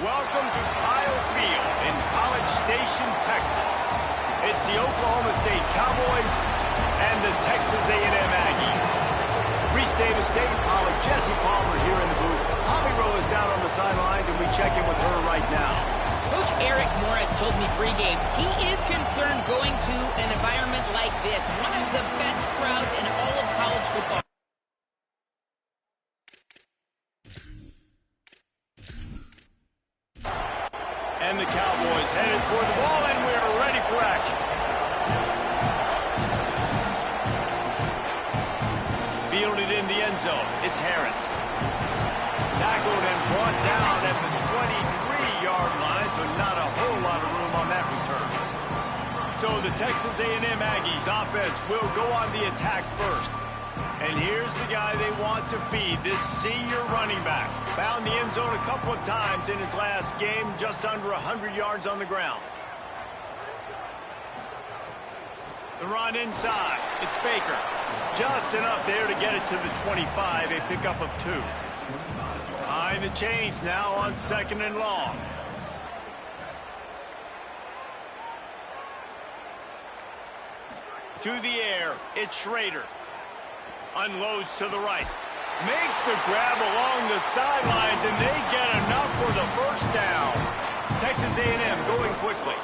Welcome to Kyle Field in College Station, Texas. It's the Oklahoma State Cowboys and the Texas A&M Aggies. Reese Davis, Dave Pollard, Jesse Palmer here in the booth. Holly Rowe is down on the sidelines, and we check in with her right now. Coach Eric Morris told me pregame he is concerned going to an environment like this, one of the best crowds in all of college football. And the Cowboys headed toward the ball, and we're ready for action. Fielded in the end zone. It's Harris. Tackled and brought down at the 23-yard line, so not a whole lot of room on that return. So the Texas A&M Aggies offense will go on the attack first. And here's the guy they want to feed, this senior running back. Found the end zone a couple of times in his last game, just under 100 yards on the ground. The run inside. It's Baker. Just enough there to get it to the 25, a pickup of 2. Behind the chains now on 2nd and long. To the air, it's Schrader. Unloads to the right. Makes the grab along the sidelines, and they get enough for the first down. Texas A&M going quickly.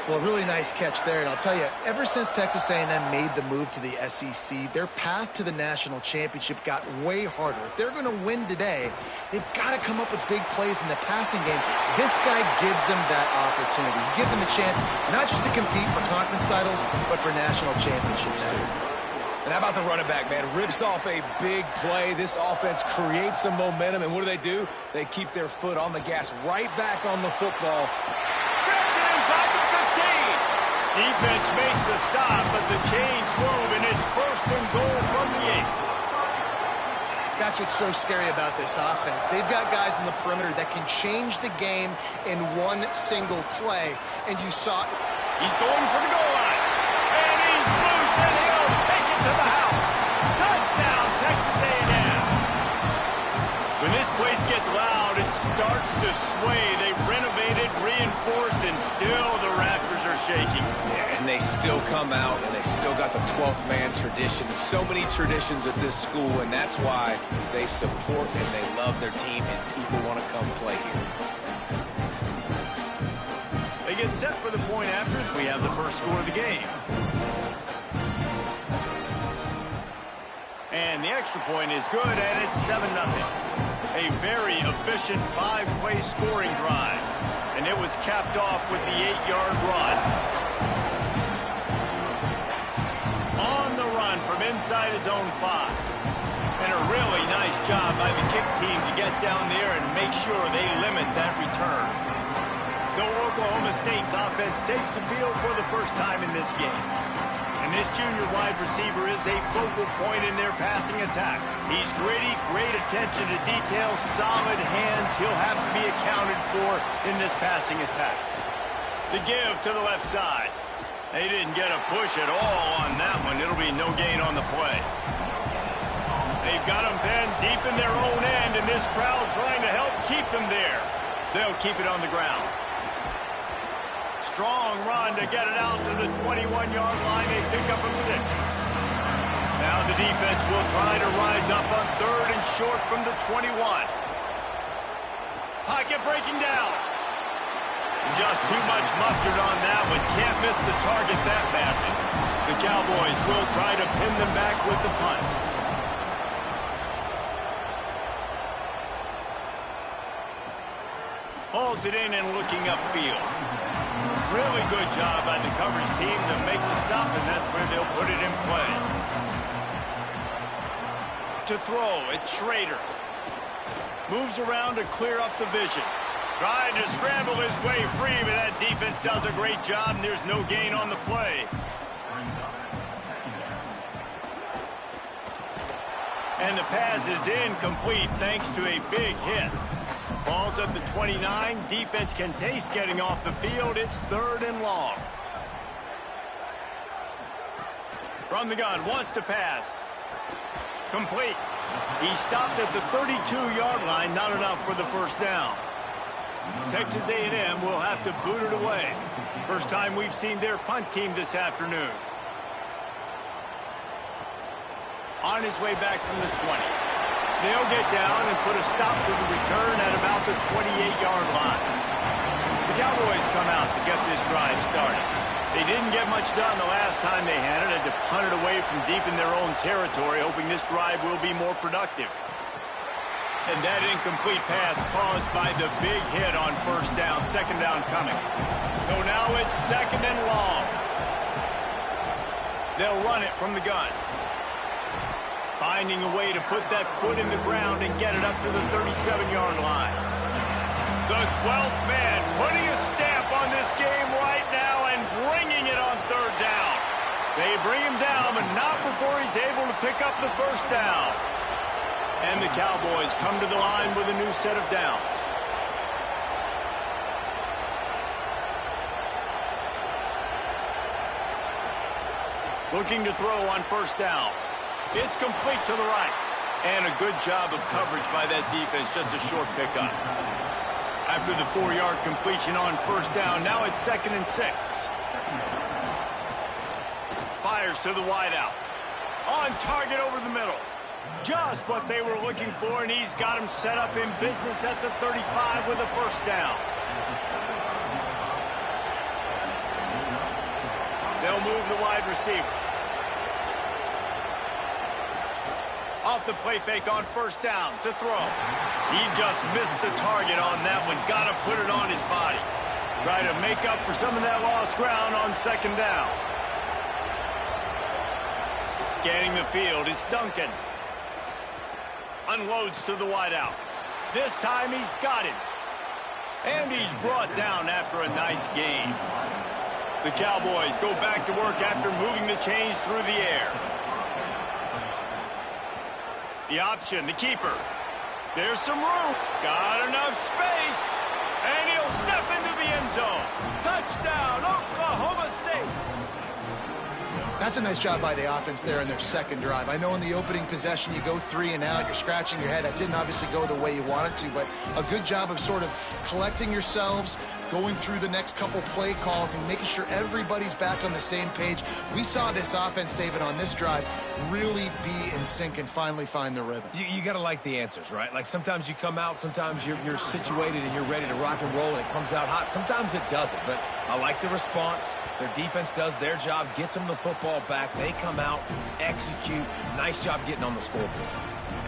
Well, really nice catch there, and I'll tell you, ever since Texas A&M made the move to the SEC, their path to the national championship got way harder. If they're going to win today, they've got to come up with big plays in the passing game. This guy gives them that opportunity. He gives them a chance not just to compete for conference titles, but for national championships, too. And how about the running back, man? Rips off a big play. This offense creates some momentum, and what do? They keep their foot on the gas, right back on the football. Grabs it inside the 15. Defense makes a stop, but the chains move, and it's 1st and goal from the 8. That's what's so scary about this offense. They've got guys in the perimeter that can change the game in one single play, and you saw it. He's going for the goal line, and he's loose, and he'll take it to the house. Touchdown, Texas A&M. When this place gets loud, it starts to sway. They renovated, reinforced, and still the Raptors are shaking. Yeah, and they still come out, and they still got the 12th man tradition. So many traditions at this school, and that's why they support and they love their team, and people want to come play here. They get set for the point afters. We have the first score of the game. And the extra point is good, and it's 7-0. A very efficient 5-play scoring drive. And it was capped off with the 8-yard run. On the run from inside his own 5. And a really nice job by the kick team to get down there and make sure they limit that return. So Oklahoma State's offense takes the field for the first time in this game. And this junior wide receiver is a focal point in their passing attack. He's gritty, great attention to detail, solid hands. He'll have to be accounted for in this passing attack. The give to the left side. They didn't get a push at all on that one. It'll be no gain on the play. They've got him pinned deep in their own end, and this crowd trying to help keep them there. They'll keep it on the ground. Strong run to get it out to the 21-yard line, a pickup of 6. Now the defense will try to rise up on 3rd and short from the 21. Pocket breaking down. Just too much mustard on that one. Can't miss the target that badly. The Cowboys will try to pin them back with the punt. Hauls it in and looking upfield. Really good job by the coverage team to make the stop, and that's where they'll put it in play. To throw, it's Schrader. Moves around to clear up the vision. Trying to scramble his way free, but that defense does a great job, and there's no gain on the play. And the pass is incomplete thanks to a big hit. Ball's at the 29. Defense can taste getting off the field. It's 3rd and long. From the gun, wants to pass. Complete. He stopped at the 32-yard line. Not enough for the first down. Texas A&M will have to boot it away. First time we've seen their punt team this afternoon. On his way back from the 20. They'll get down and put a stop to the return at about the 28-yard line. The Cowboys come out to get this drive started. They didn't get much done the last time they had it, had to punt it away from deep in their own territory, hoping this drive will be more productive. And that incomplete pass caused by the big hit on first down, second down coming. So now it's second and long. They'll run it from the gun. Finding a way to put that foot in the ground and get it up to the 37-yard line. The 12th man putting a stamp on this game right now and bringing it on third down. They bring him down, but not before he's able to pick up the first down. And the Cowboys come to the line with a new set of downs. Looking to throw on first down. It's complete to the right. And a good job of coverage by that defense, just a short pickup. After the 4-yard completion on first down, now it's 2nd and 6. Fires to the wideout. On target over the middle. Just what they were looking for, and he's got him set up in business at the 35 with a first down. They'll move the wide receiver. Off the play fake on first down to throw. He just missed the target on that one. Got to put it on his body. Try to make up for some of that lost ground on second down. Scanning the field, it's Duncan. Unloads to the wideout. This time he's got it. And he's brought down after a nice game. The Cowboys go back to work after moving the chains through the air. The option, the keeper. There's some room. Got enough space. And he'll step into the end zone. Touchdown, Oklahoma State. That's a nice job by the offense there in their second drive. I know in the opening possession you go 3 and out, you're scratching your head. That didn't obviously go the way you wanted to, but a good job of sort of collecting yourselves, going through the next couple play calls and making sure everybody's back on the same page. We saw this offense, David, on this drive really be in sync and finally find the rhythm. You got to like the answers, right? Like sometimes you come out, sometimes you're situated and you're ready to rock and roll and it comes out hot. Sometimes it doesn't, but I like the response. Their defense does their job, gets them the football back. They come out, execute. Nice job getting on the scoreboard.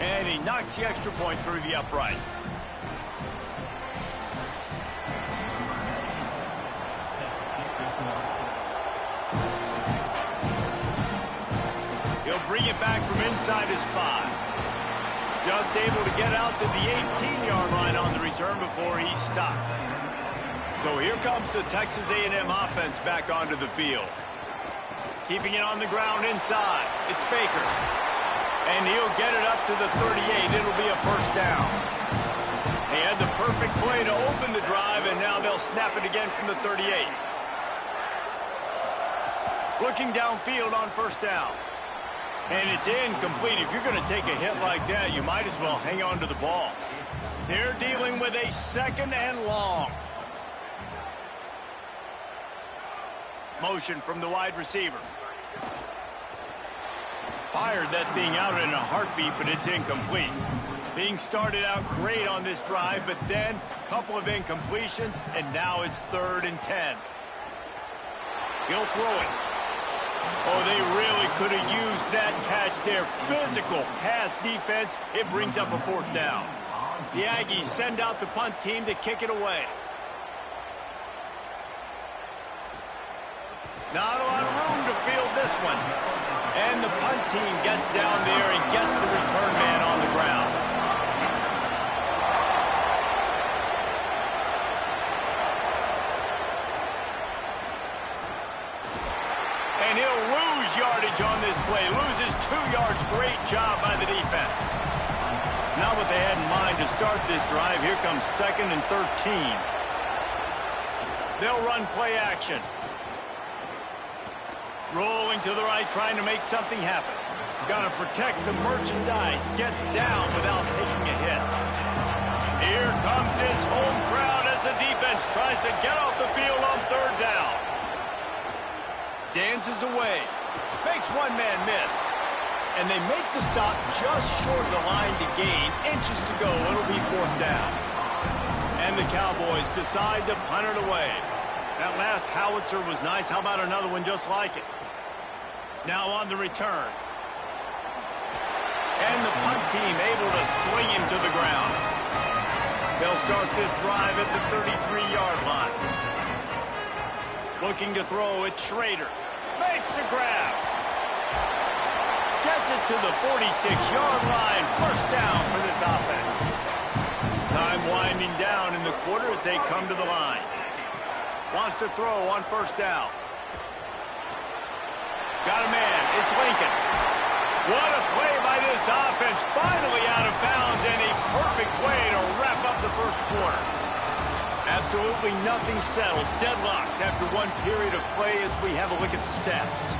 And he knocks the extra point through the uprights. He'll bring it back from inside his 5. Just able to get out to the 18-yard line on the return before he stopped. So here comes the Texas A&M offense back onto the field. Keeping it on the ground inside. It's Baker. And he'll get it up to the 38. It'll be a first down. They had the perfect play to open the drive, and now they'll snap it again from the 38. Looking downfield on first down. And it's incomplete. If you're going to take a hit like that, you might as well hang on to the ball. They're dealing with a second and long. Motion from the wide receiver. Fired that thing out in a heartbeat, but it's incomplete. Being started out great on this drive, but then a couple of incompletions, and now it's 3rd and 10. He'll throw it. Oh, they really could have used that catch there. Physical pass defense. It brings up a 4th down. The Aggies send out the punt team to kick it away. Not a lot of room to field this one. And the punt team gets down there and gets the return man on the ground. And he'll lose yardage on this play. Loses 2 yards. Great job by the defense. Not what they had in mind to start this drive. Here comes 2nd and 13. They'll run play action. Rolling to the right, trying to make something happen. Got to protect the merchandise. Gets down without taking a hit. Here comes his home crowd as as the defense tries to get off the field on third down. Dances away. Makes one man miss. And they make the stop just short of the line to gain. Inches to go. It'll be fourth down. And the Cowboys decide to punt it away. That last howitzer was nice. How about another one just like it? Now on the return. And the punt team able to sling him to the ground. They'll start this drive at the 33-yard line. Looking to throw, it's Schrader. Makes the grab. Gets it to the 46-yard line. First down for this offense. Time winding down in the quarter as they come to the line. Wants to throw on first down. Got a man. It's Lincoln. What a play by this offense. Finally out of bounds, and a perfect way to wrap up the first quarter. Absolutely nothing settled. Deadlocked after one period of play as we have a look at the stats.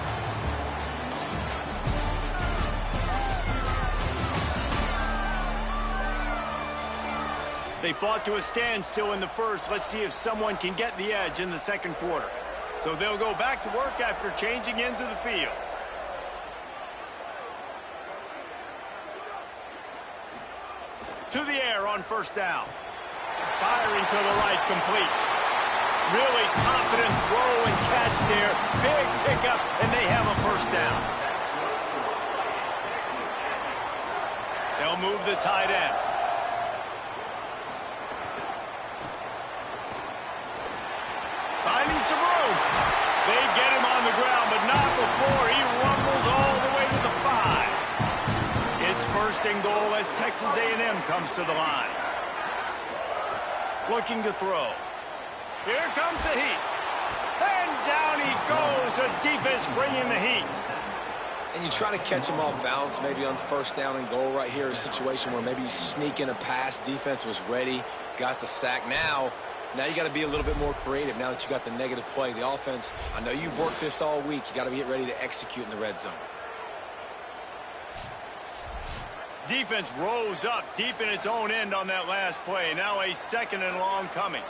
They fought to a standstill in the first. Let's see if someone can get the edge in the second quarter. So they'll go back to work after changing into the field. To the air on first down. Firing to the right, complete. Really confident throw and catch there. Big pickup, and they have a first down. They'll move the tight end. Finding some room. They get him on the ground, but not before he rumbles all the way to the 5. It's first and goal as Texas A&M comes to the line. Looking to throw. Here comes the heat. And down he goes. The defense bringing the heat. And you try to catch him off balance, maybe on first down and goal right here, a situation where maybe you sneak in a pass. Defense was ready, got the sack. Now you got to be a little bit more creative now that you got the negative play. The offense, I know you've worked this all week. You got to get ready to execute in the red zone. Defense rose up deep in its own end on that last play. Now a second and long coming.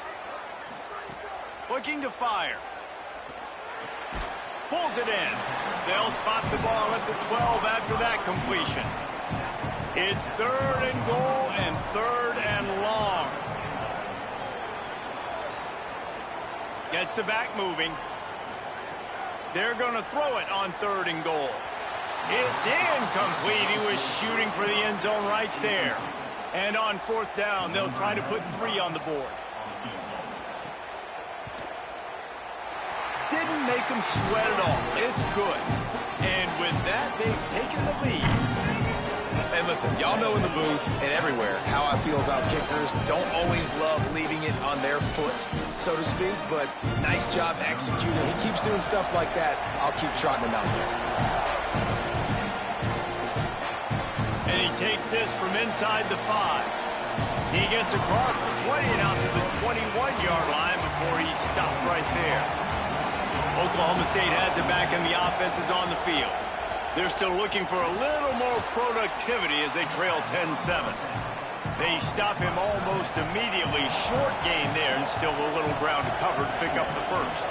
Looking to fire. Pulls it in. They'll spot the ball at the 12 after that completion. It's third and goal and third and long. Gets the back moving. They're going to throw it on third and goal. It's incomplete. He was shooting for the end zone right there. And on fourth down, they'll try to put 3 on the board. Didn't make them sweat at all. It's good. And with that, they've taken the lead. And listen, y'all know in the booth and everywhere how I feel about kickers. Don't always love leaving it on their foot, so to speak, but nice job executing. He keeps doing stuff like that. I'll keep trotting him out there. And he takes this from inside the 5. He gets across the 20 and out to the 21-yard line before he stopped right there. Oklahoma State has it back and the offense is on the field. They're still looking for a little more productivity as they trail 10-7. They stop him almost immediately. Short gain there and still a little ground to cover to pick up the first.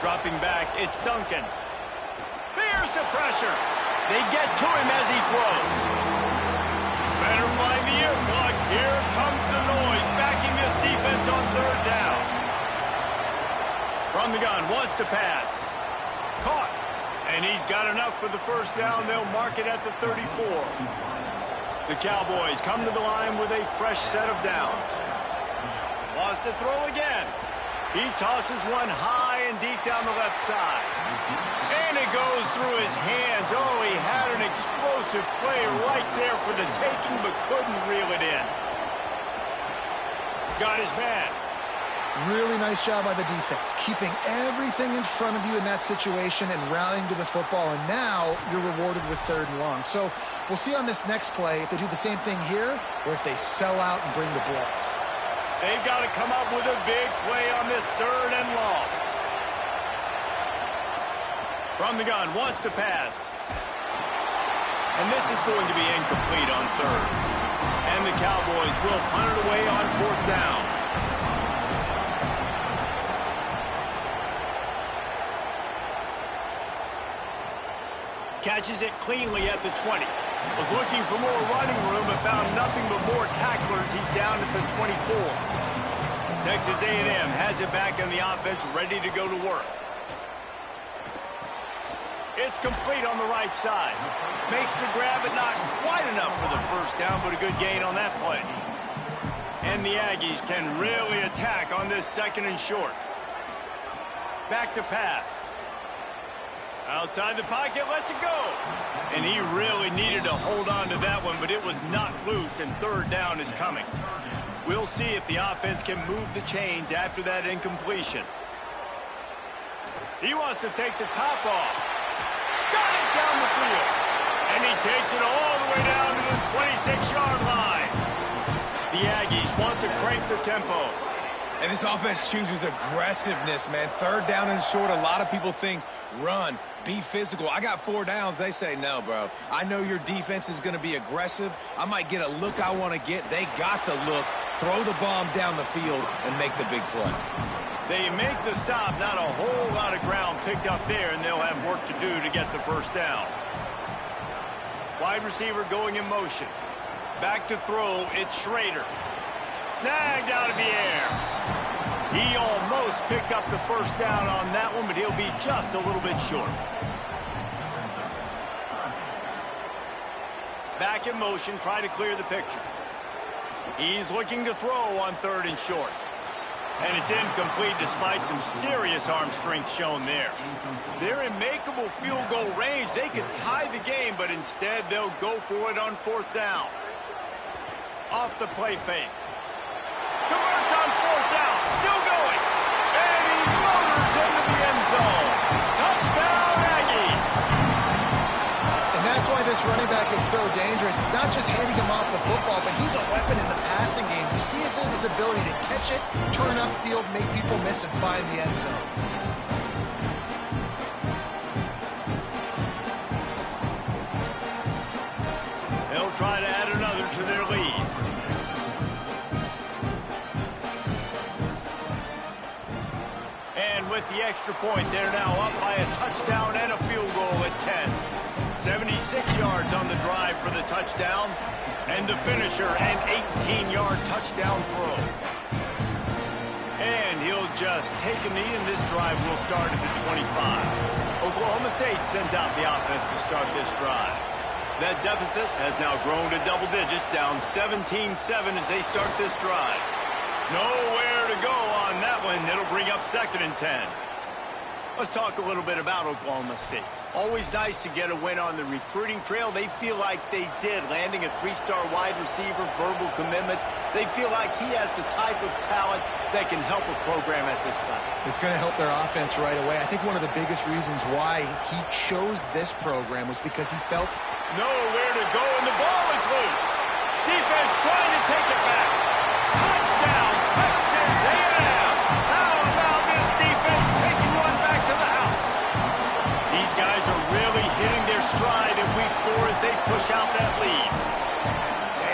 Dropping back, it's Duncan. There's the pressure. They get to him as he throws. Better find the ear plugs. Here comes the noise, backing this defense on third down. From the gun, wants to pass. Caught. And he's got enough for the first down. They'll mark it at the 34. The Cowboys come to the line with a fresh set of downs. Wants to throw again. He tosses one high and deep down the left side. And it goes through his hands. Oh, he had an explosive play right there for the taking, but couldn't reel it in. Got his man. Really nice job by the defense, keeping everything in front of you in that situation and rallying to the football, and now you're rewarded with third and long. So we'll see on this next play if they do the same thing here or if they sell out and bring the blitz. They've got to come up with a big play on this third and long. From the gun, wants to pass. And this is going to be incomplete on third. And the Cowboys will punt it away on 4th down. Catches it cleanly at the 20. Was looking for more running room, but found nothing but more tacklers. He's down at the 24. Texas A&M has it back in the offense, ready to go to work. It's complete on the right side. Makes the grab, but not quite enough for the first down, but a good gain on that play. And the Aggies can really attack on this 2nd and short. Back to pass. Outside the pocket, lets it go. And he really needed to hold on to that one, but it was not loose, and 3rd down is coming. We'll see if the offense can move the chains after that incompletion. He wants to take the top off. Got it down the field. And he takes it all the way down to the 26-yard line. The Aggies want to crank the tempo. And this offense chooses aggressiveness, man. 3rd down and short, a lot of people think run, be physical. I got 4 downs. They say, no, bro. I know your defense is going to be aggressive. I might get a look I want to get. They got the look. Throw the bomb down the field and make the big play. They make the stop. Not a whole lot of ground picked up there, and they'll have work to do to get the 1st down. Wide receiver going in motion. Back to throw. It's Schrader. Snagged out of the air. He almost picked up the 1st down on that one, but he'll be just a little bit short. Back in motion, try to clear the picture. He's looking to throw on 3rd and short. And it's incomplete despite some serious arm strength shown there. They're in makeable field goal range. They could tie the game, but instead they'll go for it on 4th down. Off the play fake. Converts on 4th down. Still going. And he motors into the end zone. Touchdown, Aggies. And that's why this running back is so dangerous. It's not just handing him off the football, but he's a weapon in the passing game. You see his ability to catch it, turn upfield, make people miss, and find the end zone. They'll try to add another to their lead. And with the extra point, they're now up by a touchdown and a field goal at 10. 76 yards on the drive for the touchdown. And the finisher, an 18-yard touchdown throw. And he'll just take a knee, and this drive will start at the 25. Oklahoma State sends out the offense to start this drive. That deficit has now grown to double digits, down 17-7 as they start this drive. Nowhere to go on that one. It'll bring up 2nd and 10. Let's talk a little bit about Oklahoma State. Always nice to get a win on the recruiting trail. They feel like they did, landing a 3-star wide receiver, verbal commitment. They feel like he has the type of talent that can help a program at this level. It's going to help their offense right away. I think one of the biggest reasons why he chose this program was because he felt nowhere to go, and the ball is loose. Defense trying to take it back. Touchdown, Texas A&M. How about this defense taking one back to the house? These guys are really hitting their stride in week 4 as they push out that lead.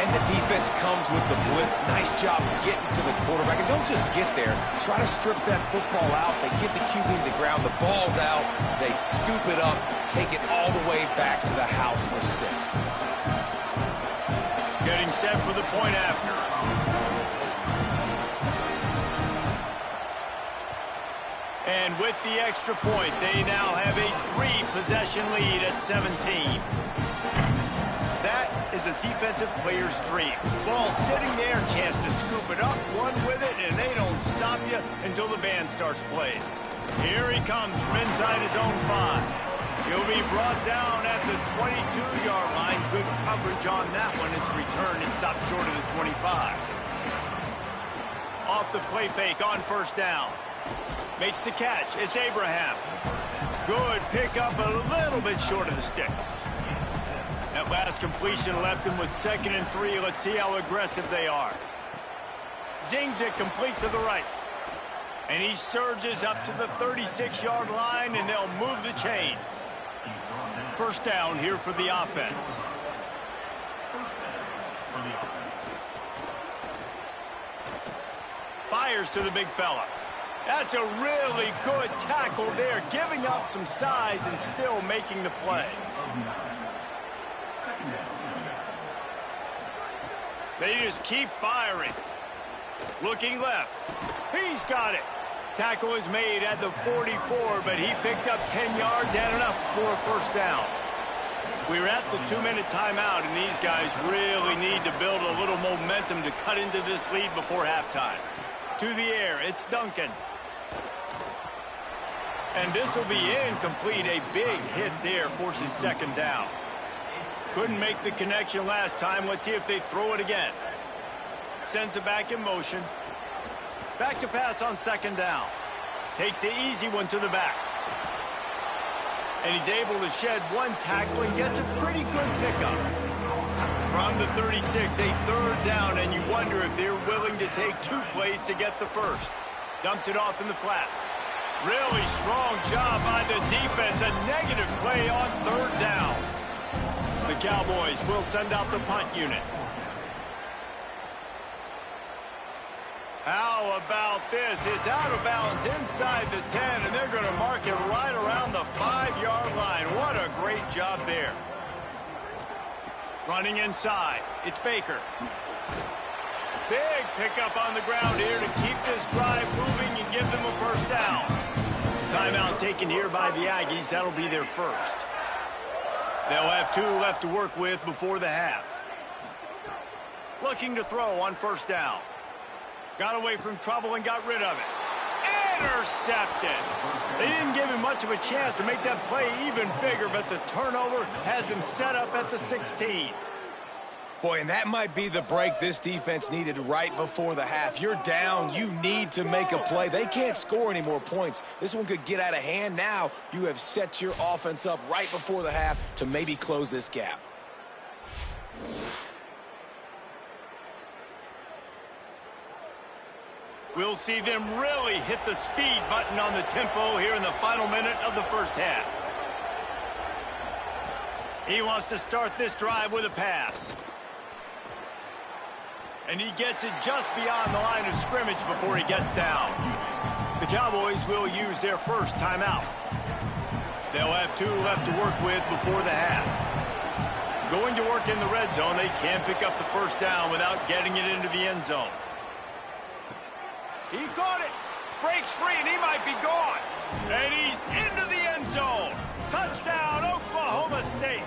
And the defense comes with the blitz. Nice job getting to the quarterback. And don't just get there. Try to strip that football out. They get the QB to the ground. The ball's out. They scoop it up, take it all the way back to the house for 6. Getting set for the point after. And with the extra point, they now have a 3-possession lead at 17. That is a defensive player's dream. Ball sitting there, chance to scoop it up, run with it, and they don't stop you until the band starts playing. Here he comes from inside his own 5. He'll be brought down at the 22-yard line. Good coverage on that one. His return is stopped short of the 25. Off the play fake on 1st down. Makes the catch. It's Abraham. Good pickup, a little bit short of the sticks. That last completion left him with 2nd and 3. Let's see how aggressive they are. Zings it complete to the right. And he surges up to the 36-yard line, and they'll move the chains. 1st down here for the offense. Fires to the big fella. That's a really good tackle there, giving up some size and still making the play. They just keep firing. Looking left. He's got it. Tackle is made at the 44, but he picked up 10 yards and enough for a first down. We're at the 2-minute timeout, and these guys really need to build a little momentum to cut into this lead before halftime. To the air, it's Duncan. And this will be incomplete. A big hit there forces second down. Couldn't make the connection last time. Let's see if they throw it again. Sends it back in motion. Back to pass on second down. Takes the easy one to the back. And he's able to shed one tackle and gets a pretty good pickup. From the 36, a third down, and you wonder if they're willing to take 2 plays to get the first. Dumps it off in the flats. Really strong job by the defense. A negative play on third down. The Cowboys will send out the punt unit. How about this? It's out of bounds inside the 10, and they're going to mark it right around the 5-yard line. What a great job there. Running inside. It's Baker. Big pickup on the ground here to keep this drive moving and give them a first down. Timeout taken here by the Aggies. That'll be their first. They'll have 2 left to work with before the half. Looking to throw on first down. Got away from trouble and got rid of it. Intercepted. They didn't give him much of a chance to make that play even bigger, but the turnover has him set up at the 16. Boy, and that might be the break this defense needed right before the half. You're down. You need to make a play. They can't score any more points. This one could get out of hand. Now you have set your offense up right before the half to maybe close this gap. We'll see them really hit the speed button on the tempo here in the final minute of the first half. He wants to start this drive with a pass. And he gets it just beyond the line of scrimmage before he gets down. The Cowboys will use their first timeout. They'll have 2 left to work with before the half. Going to work in the red zone, they can't pick up the first down without getting it into the end zone. He caught it, breaks free, and he might be gone. And he's into the end zone. Touchdown, Oklahoma State.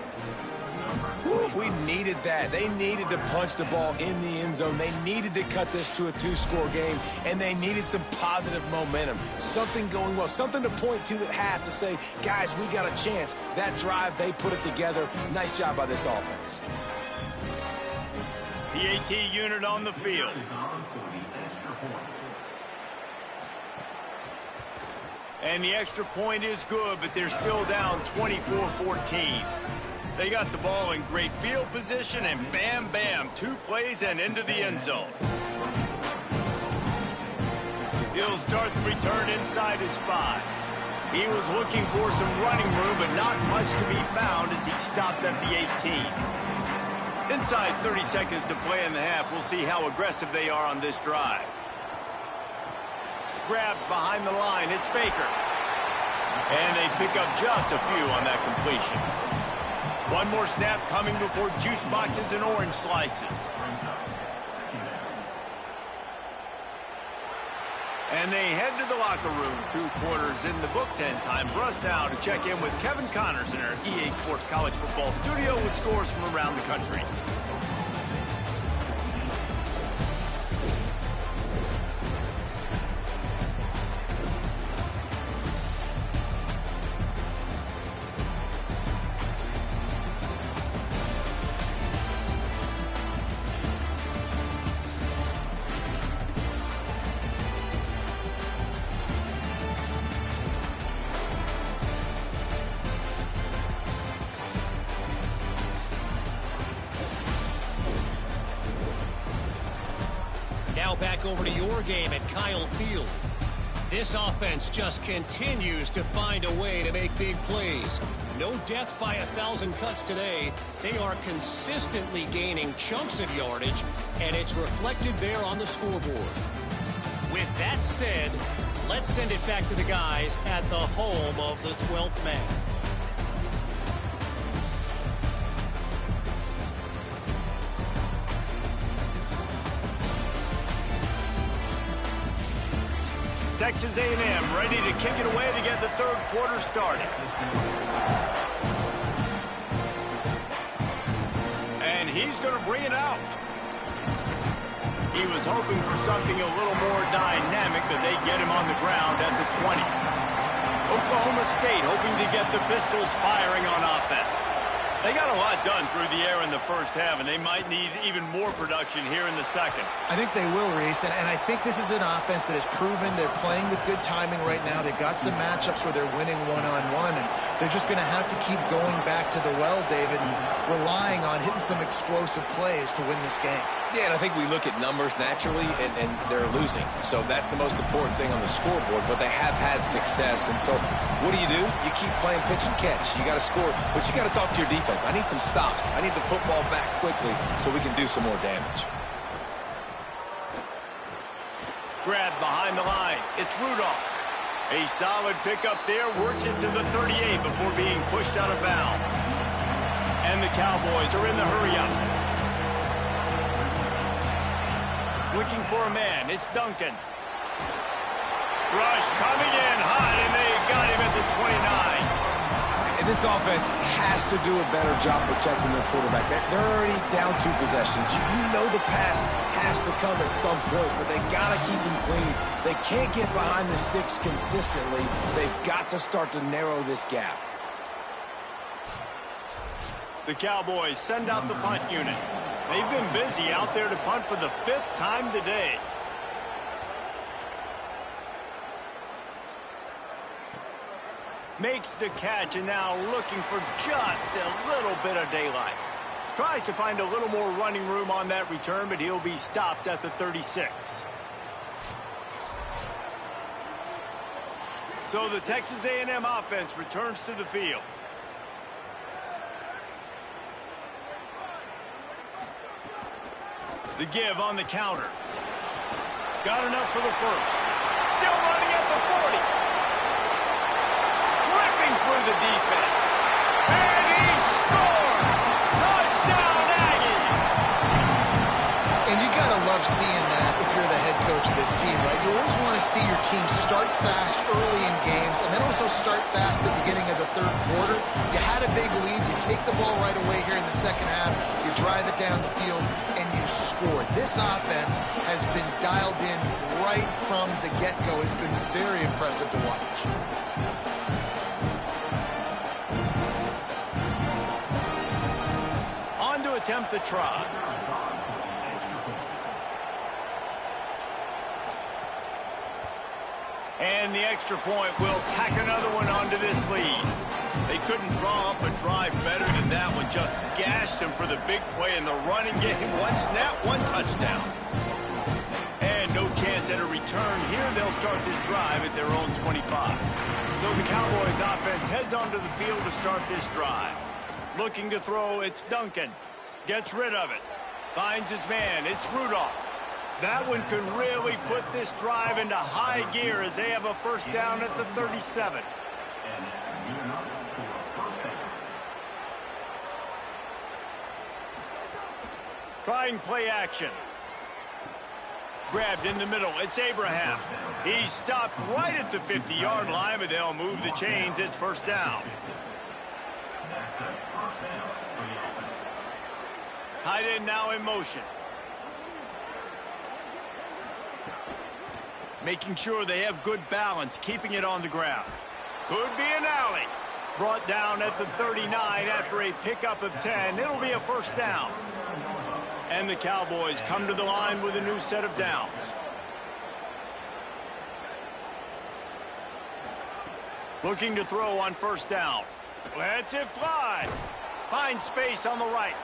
We needed that. They needed to punch the ball in the end zone. They needed to cut this to a 2-score game, and they needed some positive momentum. Something going well, something to point to at half to say, guys, we got a chance. That drive, they put it together. Nice job by this offense. The AT unit on the field. And the extra point is good, but they're still down 24-14. They got the ball in great field position, and bam, bam, 2 plays and into the end zone. He'll start the return inside his 5. He was looking for some running room, but not much to be found as he stopped at the 18. Inside 30 seconds to play in the half. We'll see how aggressive they are on this drive. Grabbed behind the line, it's Baker. And they pick up just a few on that completion. One more snap coming before juice boxes and orange slices. And they head to the locker room. 2 quarters in the books, and time for us now to check in with Kevin Connors in our EA Sports College Football studio with scores from around the country. Now back over to your game at Kyle Field. This offense just continues to find a way to make big plays. No death by 1,000 cuts today. They are consistently gaining chunks of yardage, and it's reflected there on the scoreboard. With that said, let's send it back to the guys at the home of the 12th man. Texas A&M ready to kick it away to get the third quarter started. And he's going to bring it out. He was hoping for something a little more dynamic, but they get him on the ground at the 20. Oklahoma State hoping to get the Pistols firing on offense. They got a lot done through the air in the first half, and they might need even more production here in the second. I think they will, Reese, and I think this is an offense that has proven they're playing with good timing right now. They've got some matchups where they're winning one-on-one, and they're just going to have to keep going back to the well, David, and relying on hitting some explosive plays to win this game. Yeah, and I think we look at numbers naturally, and they're losing. So that's the most important thing on the scoreboard, but they have had success. And so what do? You keep playing pitch and catch. You got to score, but you got to talk to your defense. I need some stops. I need the football back quickly so we can do some more damage. Grab behind the line. It's Rudolph. A solid pickup there. Works it to the 38 before being pushed out of bounds. And the Cowboys are in the hurry-up. Looking for a man. It's Duncan. Rush coming in hot, and they got him at the 29. And this offense has to do a better job protecting their quarterback. They're already down 2 possessions. You know the pass has to come at some point, but they got to keep him clean. They can't get behind the sticks consistently. They've got to start to narrow this gap. The Cowboys send out the punt unit. They've been busy out there to punt for the 5th time today. Makes the catch, and now looking for just a little bit of daylight. Tries to find a little more running room on that return, but he'll be stopped at the 36. So the Texas A&M offense returns to the field. The give on the counter. Got enough for the first. Still running at the 40. Ripping through the defense. And he scores! Touchdown, Aggies! And you got to love seeing that if you're the head coach of this team, right? You always want to see your team start fast early in games and then also start fast at the beginning of the third quarter. You had a big lead. You take the ball right away here in the second half. You drive it down the field, and you scored. This offense has been dialed in right from the get-go. It's been very impressive to watch. On to attempt the try. And the extra point will tack another one onto this lead. They couldn't draw up a drive better than that one. Just gashed them for the big play in the running game. One snap, one touchdown. And no chance at a return here. They'll start this drive at their own 25. So the Cowboys offense heads onto the field to start this drive. Looking to throw, it's Duncan. Gets rid of it. Finds his man, it's Rudolph. That one could really put this drive into high gear as they have a first down at the 37. Trying play action. Grabbed in the middle. It's Abraham. He's stopped right at the 50-yard line, but they'll move the chains. It's first down. Tight end now in motion. Making sure they have good balance, keeping it on the ground. Could be an alley. Brought down at the 39 after a pickup of 10. It'll be a first down. And the Cowboys come to the line with a new set of downs. Looking to throw on first down. Lets it fly. Finds space on the right.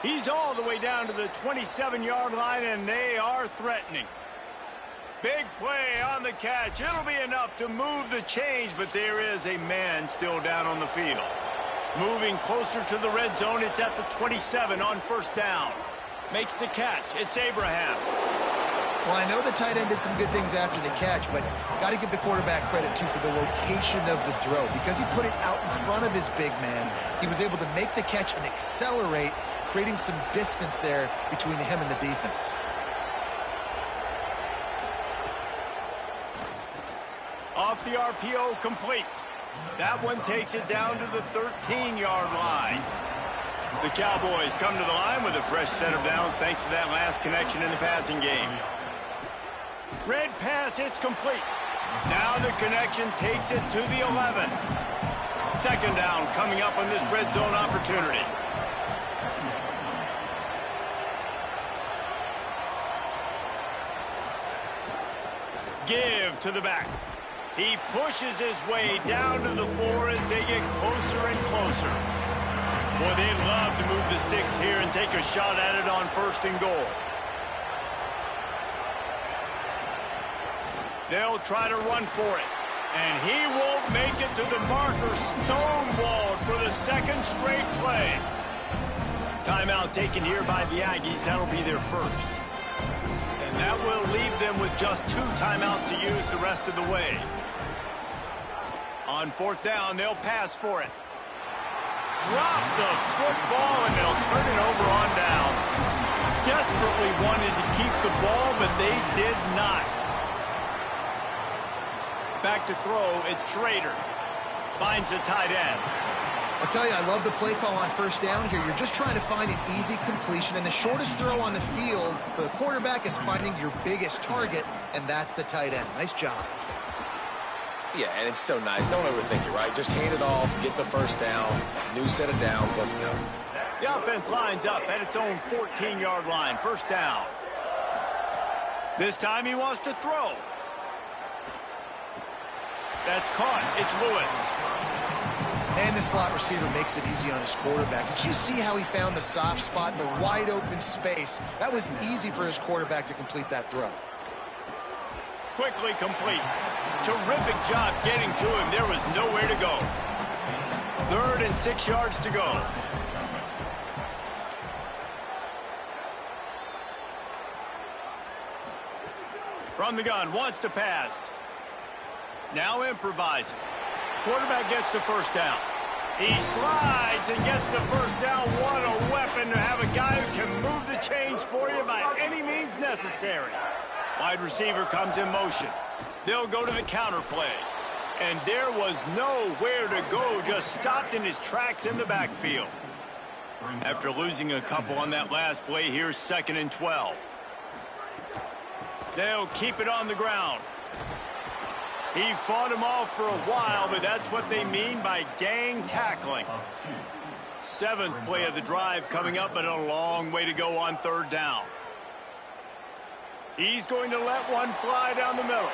He's all the way down to the 27-yard line, and they are threatening. Big play on the catch. It'll be enough to move the chains, but there is a man still down on the field. Moving closer to the red zone, it's at the 27 on first down. Makes the catch. It's Abraham. Well, I know the tight end did some good things after the catch, but got to give the quarterback credit, too, for the location of the throw. Because he put it out in front of his big man, he was able to make the catch and accelerate, creating some distance there between him and the defense. Off the RPO, complete. That one takes it down to the 13-yard line. The Cowboys come to the line with a fresh set of downs thanks to that last connection in the passing game. Red pass, it's complete. Now the connection takes it to the 11. Second down coming up on this red zone opportunity. Give to the back. He pushes his way down to the 4 as they get closer and closer. Boy, they'd love to move the sticks here and take a shot at it on first and goal. They'll try to run for it. And he won't make it to the marker, stonewalled for the second straight play. Timeout taken here by the Aggies. That'll be their first. And that will leave them with just 2 timeouts to use the rest of the way. On fourth down, they'll pass for it. Drop the football, and they'll turn it over on downs. Desperately wanted to keep the ball, but they did not. Back to throw, it's Schrader. Finds the tight end. I'll tell you, I love the play call on first down here. You're just trying to find an easy completion, and the shortest throw on the field for the quarterback is finding your biggest target, and that's the tight end. Nice job. Yeah, and it's so nice. Don't overthink it, right? Just hand it off, get the first down, new set of downs, let's go. The offense lines up at its own 14-yard line. First down. This time he wants to throw. That's caught. It's Lewis. And the slot receiver makes it easy on his quarterback. Did you see how he found the soft spot, the wide open space? That was easy for his quarterback to complete that throw. Quickly complete. Terrific job getting to him. There was nowhere to go. 3rd and 6 yards to go. From the gun, wants to pass. Now improvising. Quarterback gets the first down. He slides and gets the first down. What a weapon to have a guy who can move the chains for you by any means necessary. Wide receiver comes in motion. They'll go to the counter play. And there was nowhere to go, just stopped in his tracks in the backfield. After losing a couple on that last play, here's 2nd and 12. They'll keep it on the ground. He fought him off for a while, but that's what they mean by gang tackling. 7th play of the drive coming up, but a long way to go on 3rd down. He's going to let one fly down the middle.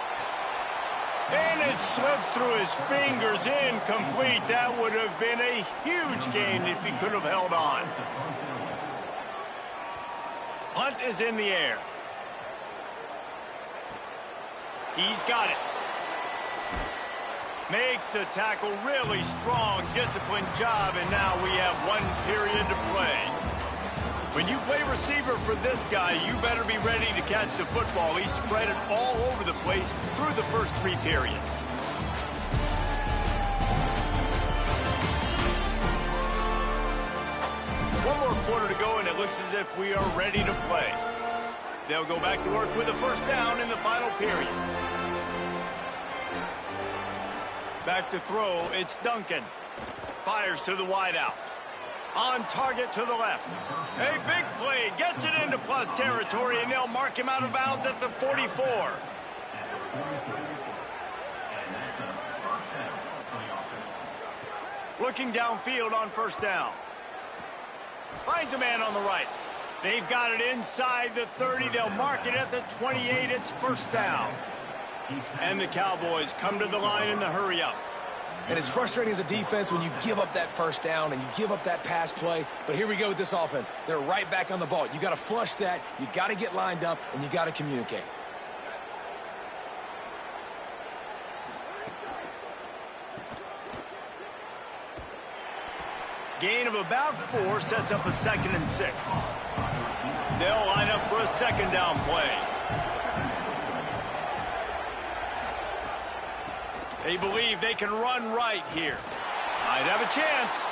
And it slips through his fingers, incomplete. That would have been a huge gain if he could have held on. Punt is in the air. He's got it. Makes the tackle really strong, disciplined job, and now we have 1 period to play. When you play receiver for this guy, you better be ready to catch the football. He spread it all over the place through the first 3 periods. One more quarter to go, and it looks as if we are ready to play. They'll go back to work with a first down in the final period. Back to throw, it's Duncan. Fires to the wideout. On target to the left. A big play, gets it into plus territory, and they'll mark him out of bounds at the 44. Looking downfield on first down. Finds a man on the right. They've got it inside the 30. They'll mark it at the 28. It's first down. And the Cowboys come to the line in the hurry-up. And it's frustrating as a defense when you give up that first down and you give up that pass play. But here we go with this offense. They're right back on the ball. You got to flush that. You got to get lined up, and you got to communicate. Gain of about 4 sets up a 2nd and 6. They'll line up for a 2nd down play. They believe they can run right here. Might have a chance.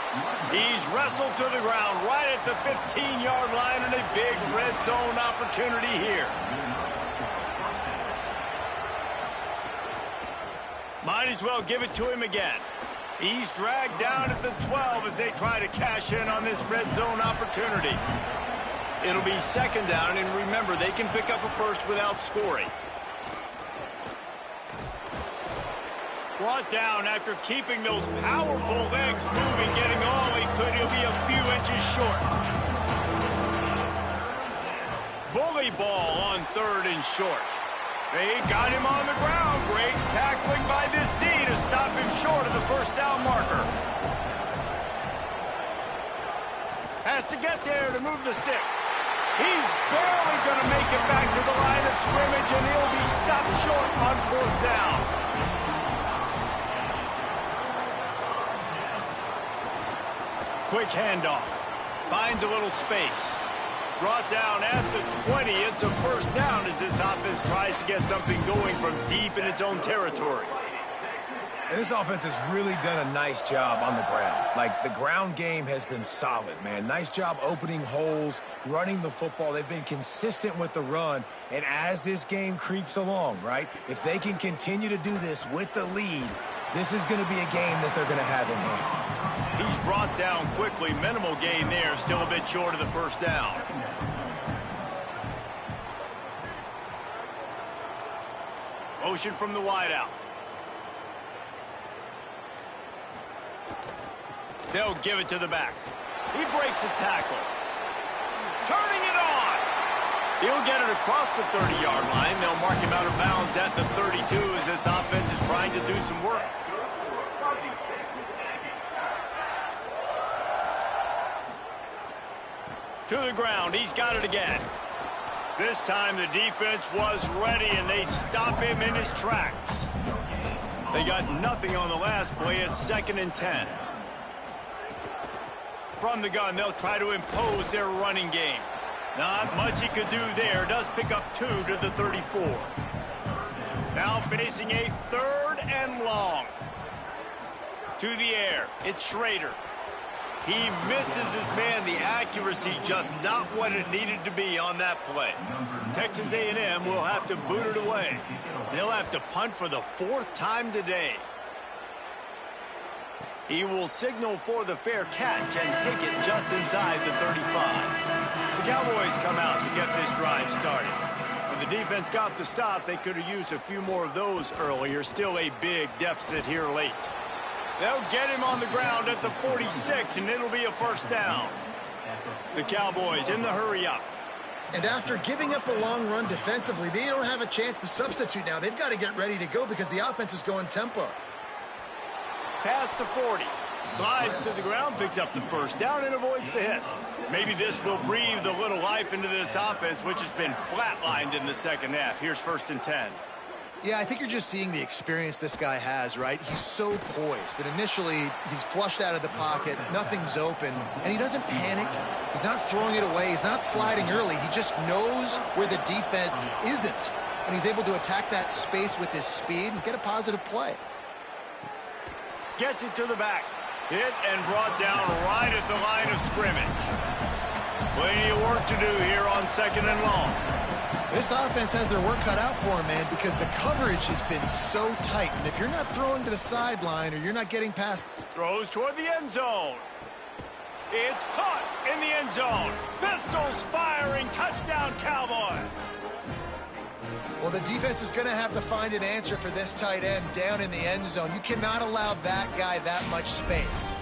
He's wrestled to the ground right at the 15-yard line, and a big red zone opportunity here. Might as well give it to him again. He's dragged down at the 12 as they try to cash in on this red zone opportunity. It'll be 2nd down, and remember, they can pick up a first without scoring. Brought down after keeping those powerful legs moving, getting all he could. He'll be a few inches short. Bully ball on 3rd and short. They got him on the ground. Great tackling by this D to stop him short of the 1st down marker. Has to get there to move the sticks. He's barely going to make it back to the line of scrimmage, and he'll be stopped short on 4th down. Quick handoff. Finds a little space. Brought down at the 20. It's a 1st down as this offense tries to get something going from deep in its own territory. And this offense has really done a nice job on the ground. Like, the ground game has been solid, man. Nice job opening holes, running the football. They've been consistent with the run. And as this game creeps along, right, if they can continue to do this with the lead, this is going to be a game that they're going to have in hand. He's brought down quickly. Minimal gain there. Still a bit short of the 1st down. Motion from the wideout. They'll give it to the back. He breaks a tackle. Turning it on. He'll get it across the 30-yard line. They'll mark him out of bounds at the 32 as this offense is trying to do some work. To the ground. He's got it again. This time the defense was ready, and they stop him in his tracks. They got nothing on the last play. It's 2nd and 10. From the gun, they'll try to impose their running game. Not much he could do there. Does pick up 2 to the 34. Now facing a 3rd and long. To the air. It's Schrader. He misses his man. The accuracy just not what it needed to be on that play. Texas A&M will have to boot it away. They'll have to punt for the 4th time today. He will signal for the fair catch and take it just inside the 35. The Cowboys come out to get this drive started. When the defense got the stop, they could have used a few more of those earlier. Still a big deficit here late. They'll get him on the ground at the 46, and it'll be a 1st down. The Cowboys in the hurry up. And after giving up a long run defensively, they don't have a chance to substitute now. They've got to get ready to go because the offense is going tempo. Past the 40. Slides to the ground, picks up the 1st down, and avoids the hit. Maybe this will breathe a little life into this offense, which has been flatlined in the 2nd half. Here's 1st and 10. Yeah, I think you're just seeing the experience this guy has, right? He's so poised that initially he's flushed out of the pocket, nothing's open, and he doesn't panic. He's not throwing it away. He's not sliding early. He just knows where the defense isn't, and he's able to attack that space with his speed and get a positive play. Gets it to the back. Hit and brought down right at the line of scrimmage. Plenty of work to do here on 2nd and long. This offense has their work cut out for him, man, because the coverage has been so tight. And if you're not throwing to the sideline or you're not getting past... Throws toward the end zone. It's caught in the end zone. Pistols firing. Touchdown, Cowboys. Well, the defense is going to have to find an answer for this tight end down in the end zone. You cannot allow that guy that much space.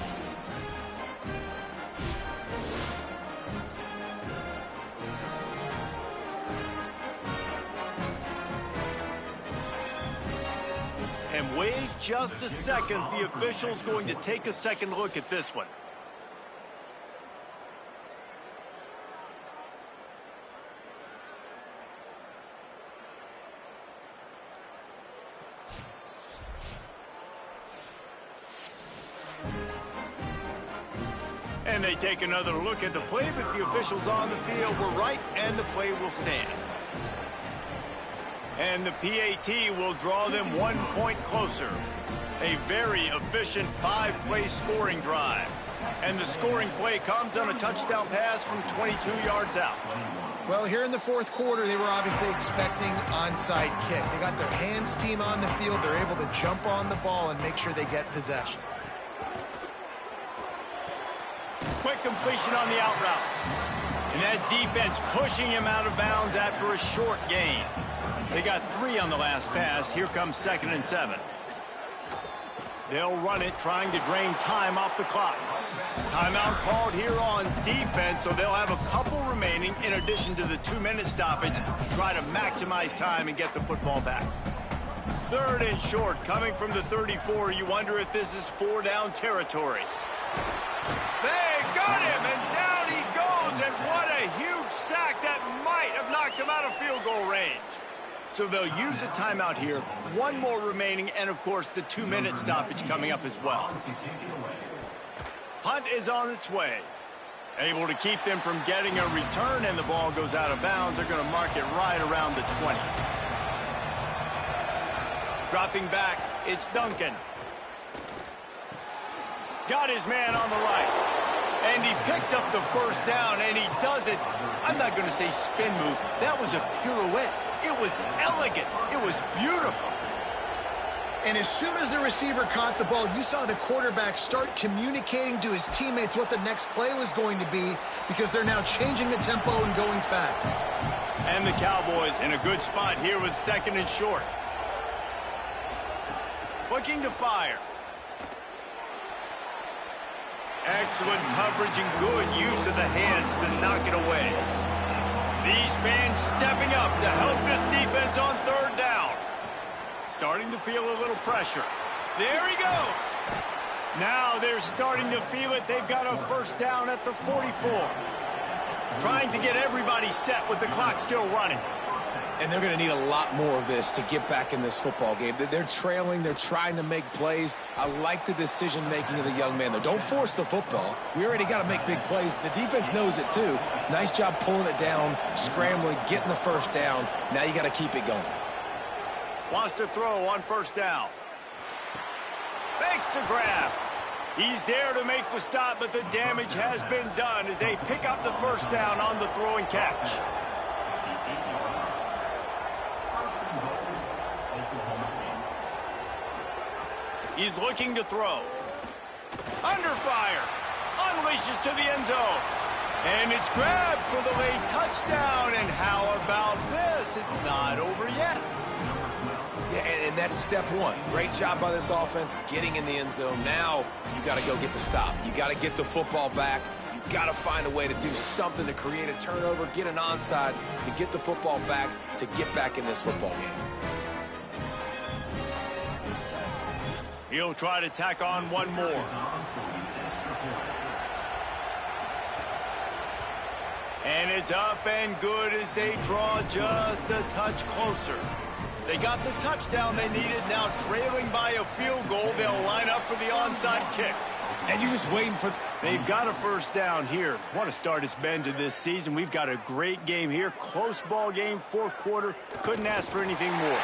And wait just a second. The official's going to take a second look at this one. And they take another look at the play, but the officials on the field were right, and the play will stand. And the PAT will draw them 1 point closer. A very efficient 5-play scoring drive. And the scoring play comes on a touchdown pass from 22 yards out. Well, here in the fourth quarter, they were obviously expecting onside kick. They got their hands team on the field. They're able to jump on the ball and make sure they get possession. Quick completion on the out route. And that defense pushing him out of bounds after a short gain. They got 3 on the last pass. Here comes 2nd and 7. They'll run it, trying to drain time off the clock. Timeout called here on defense, so they'll have a couple remaining in addition to the 2-minute stoppage to try to maximize time and get the football back. 3rd and short, coming from the 34. You wonder if this is 4-down territory. They got him, and down he goes, and what a huge sack that might have knocked him out of field goal range. So they'll use a timeout here, 1 more remaining, and of course the 2-minute stoppage coming up as well. Punt is on its way. Able to keep them from getting a return, and the ball goes out of bounds. They're going to mark it right around the 20. Dropping back, it's Duncan. Got his man on the right. And he picks up the first down, and he does it. I'm not going to say spin move. That was a pirouette. It was elegant. It was beautiful. And as soon as the receiver caught the ball, you saw the quarterback start communicating to his teammates what the next play was going to be, because they're now changing the tempo and going fast. And the Cowboys in a good spot here with 2nd and short. Looking to fire. Excellent coverage and good use of the hands to knock it away. These fans stepping up to help this defense on 3rd down. Starting to feel a little pressure. There he goes. Now they're starting to feel it. They've got a 1st down at the 44. Trying to get everybody set with the clock still running. And they're going to need a lot more of this to get back in this football game. They're trailing. They're trying to make plays. I like the decision-making of the young man, though. Don't force the football. We already got to make big plays. The defense knows it, too. Nice job pulling it down, scrambling, getting the 1st down. Now you got to keep it going. Wants to throw on 1st down. Makes the grab. He's there to make the stop, but the damage has been done as they pick up the 1st down on the throw and catch. He's looking to throw. Under fire. Unleashes to the end zone. And it's grabbed for the late touchdown. And how about this? It's not over yet. Yeah, and that's step 1. Great job by this offense getting in the end zone. Now you got to go get the stop. You got to get the football back. You got to find a way to do something to create a turnover, get an onside, to get the football back, to get back in this football game. He'll try to tack on 1 more. And it's up and good as they draw just a touch closer. They got the touchdown they needed. Now trailing by a field goal, they'll line up for the onside kick. And you're just waiting for... They've got a 1st down here. What a start it's been to this season. We've got a great game here. Close ball game, 4th quarter. Couldn't ask for anything more.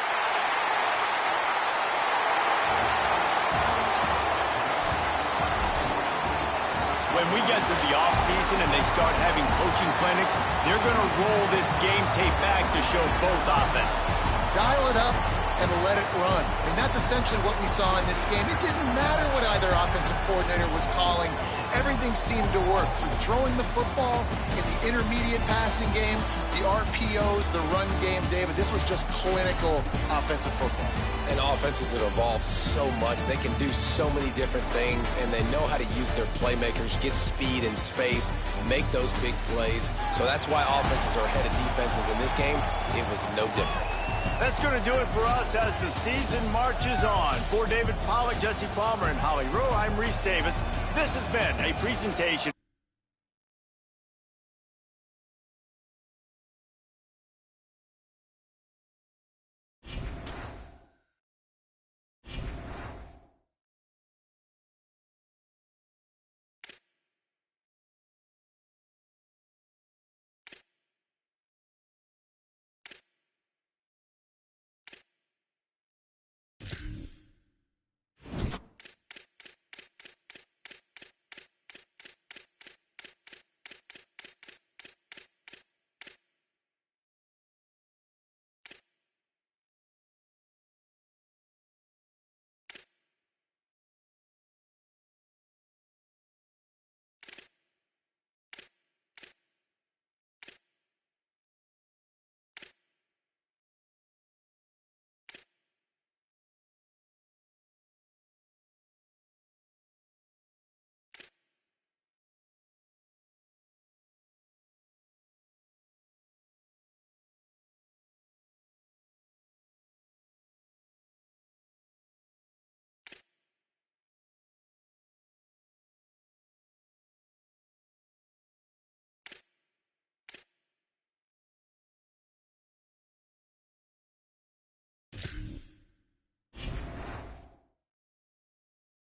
When we get to the offseason and they start having coaching clinics, they're going to roll this game tape back to show both offenses. Dial it up and let it run. I mean, that's essentially what we saw in this game. It didn't matter what either offensive coordinator was calling. Everything seemed to work through throwing the football, in the intermediate passing game, the RPOs, the run game. David, this was just clinical offensive football. And offenses that evolve so much. They can do so many different things, and they know how to use their playmakers, get speed and space, make those big plays. So that's why offenses are ahead of defenses. In this game, it was no different. That's going to do it for us as the season marches on. For David Pollack, Jesse Palmer, and Holly Rowe, I'm Reese Davis. This has been a presentation.